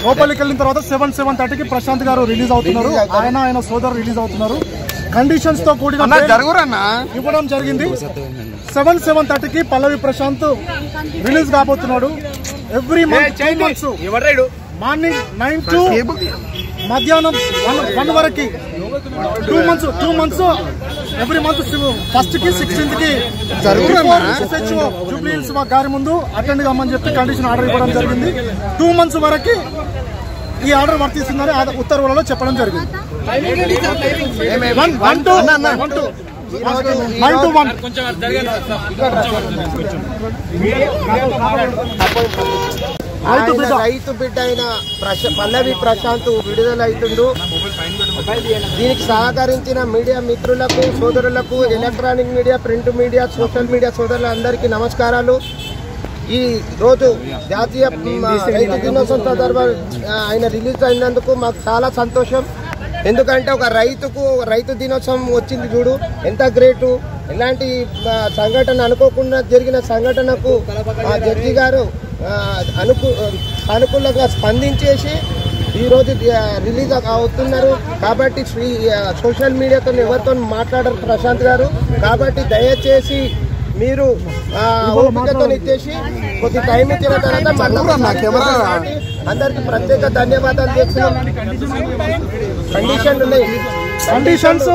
లోపలికి వెళ్ళిన తర్వాత 7:30కి ప్రశాంత్ గారు రిలీజ్ అవుతున్నారు. ఆయన సోదరు రిలీజ్ అవుతున్నారు. కండిషన్స్ తో కూడిన ఇవ్వడం జరిగింది. 7:30కి పల్లవి ప్రశాంత్ రిలీజ్ కాబోతున్నాడు. ఎవ్రీ మంత్ మార్నింగ్ 9 to మధ్యాహ్నం 1 వరకు 2 months ఎవ్రీ మంత్ 1st కి 16th కి జూబ్లీ హిల్స్ గారి ముందు అటెండ్ కమ్మని చెప్పి కండిషన్ ఆర్డర్ ఇవ్వడం జరిగింది. 2 months వరకు ఈ ఆర్డర్ వర్తిస్తుందని ఉత్తర్వులలో చెప్పడం జరిగింది. 1 to 1 రైతు బిడ్డ అయిన పల్లవి ప్రశాంత్ విడుదలవుతుండు. దీనికి సహకరించిన మీడియా మిత్రులకు, సోదరులకు, electronic media, print media, social media సోదరులందరికీ నమస్కారాలు. ఈ రోజు జాతీయ రైతు దినోత్సవం సందర్భంగా ఆయన రిలీజ్ అయినందుకు మాకు చాలా సంతోషం. ఎందుకంటే ఒక రైతు దినోత్సవం వచ్చింది చూడు, ఎంత గ్రేటు. ఎలాంటి సంఘటన అనుకోకుండా జరిగిన సంఘటనకు జడ్జి గారు అనుకూలంగా స్పందించేసి ఈరోజు రిలీజ్ అవుతున్నారు. కాబట్టి సోషల్ మీడియాతో ఎవరితో మాట్లాడారు ప్రశాంత్ గారు. కాబట్టి దయచేసి మీరు ఓపికతో ఇచ్చేసి కొద్ది టైం ఇచ్చిన తర్వాత అందరికి ప్రత్యేక ధన్యవాదాలు చేస్తున్నాం. కండిషన్లు ఉన్నాయి. కండిషన్స్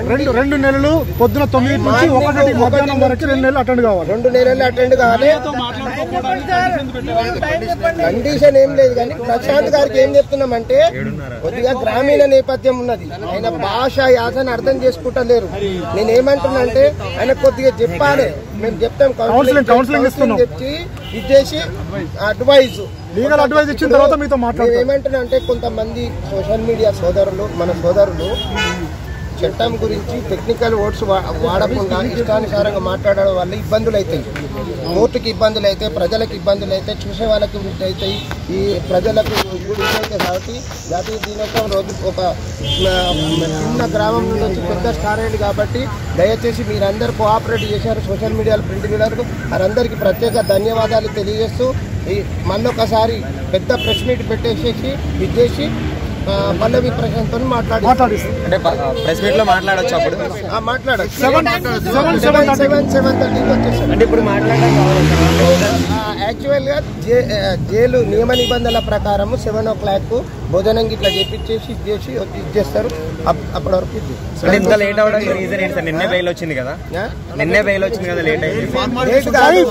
2 నెలలు పొద్దున 9 నుంచి 1 మధ్యాహ్నం వరకు 2 నెలలు అటెండ్ కావాలి. 2 నెలలు అటెండ్ కావాలి. కండిషన్ ఏం లేదు. కానీ ప్రశాంత్ గారికి ఏం చెప్తున్నామంటే కొద్దిగా గ్రామీణ నేపథ్యం ఉన్నది. ఆయన భాష యాసను అర్థం చేసుకుంటలేరు. నేనేమంటున్నా అంటే ఆయన కొద్దిగా చెప్పాలి. మేము చెప్తాం కౌన్సిలింగ్ చెప్పి ఇచ్చేసి లీగల్ అడ్వైజ్ ఇచ్చిన తర్వాత మీతో మాట్లాడారు. ఏమంటున్నా అంటే కొంతమంది సోషల్ మీడియా సోదరులు, మన సోదరులు చట్టం గురించి టెక్నికల్ వర్డ్స్ వాడకుండా ఇష్టానుసారంగా మాట్లాడడం వల్ల ఇబ్బందులు అవుతాయి. కోర్టుకి ఇబ్బందులు అయితే, ప్రజలకు ఇబ్బందులు అయితే, చూసే వాళ్ళకి అవుతాయి, ఈ ప్రజలకు ఇప్పుడు అవుతాయి. కాబట్టి జాతీయ దినోత్సవం రోజు ఒక చిన్న గ్రామం నుంచి పెద్ద స్టార్ అయింది. కాబట్టి దయచేసి మీరందరూ కోఆపరేట్ చేశారు. సోషల్ మీడియాలో, ప్రింట్ మీడియాలకు వారందరికీ ప్రత్యేక ధన్యవాదాలు తెలియజేస్తూ మళ్ళొకసారి పెద్ద ప్రెస్ మీట్ పెట్టేసేసి ఇచ్చేసి పల్లవి ప్రశాంత్ మాట్లాడిస్తాం. అంటే ప్రెస్ మీట్ లో మాట్లాడొచ్చు. అప్పుడు మాట్లాడచ్చు. 7:30కి వచ్చేసారు. అంటే ఇప్పుడు యాక్చువల్ గా జైలు నియమ నిబంధనల ప్రకారం 7 o'clock భోజనం ఇట్లా చేపించేసి ఇచ్చేస్తారు. అప్పటి వరకు ఇంత లేట్ అవ్వడానికి రీజన్ ఏంటి సార్? నిన్నే బెయిల్ వచ్చింది కదా, లేట్ అయింది.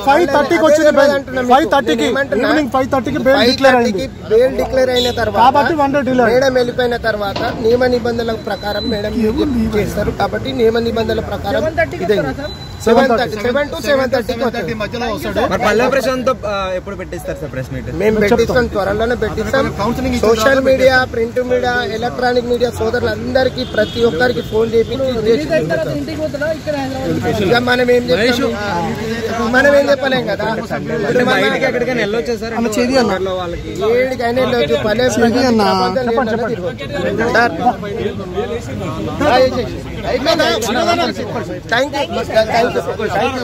5:30కి వచ్చింది. 5:30కి బెయిల్ డిక్లేర్ అయిన తర్వాత మేడం వెళ్ళిపోయిన తర్వాత నియమ నిబంధనల ప్రకారం మేడం చేస్తారు. కాబట్టి నియమ నిబంధనల ప్రకారం ఇదే 7 to 7:30 మధ్యలో వస్తాడు. పల్లవి ప్రశాంత్ ఎప్పుడు పెట్టిస్తారు సార్ ప్రెస్ మీట్? మేము పెట్టిస్తాం, త్వరలోనే పెట్టిస్తాం. Social media, print media, electronic media సోదరులందరికీ ప్రతి ఒక్కరికి ఫోన్ చేపించి మనం ఏం చెప్పలేం కదా. ఎక్కడికైనా వెళ్ళొచ్చా సార్? ఏడికైనా వెళ్ళొచ్చు. Thank you.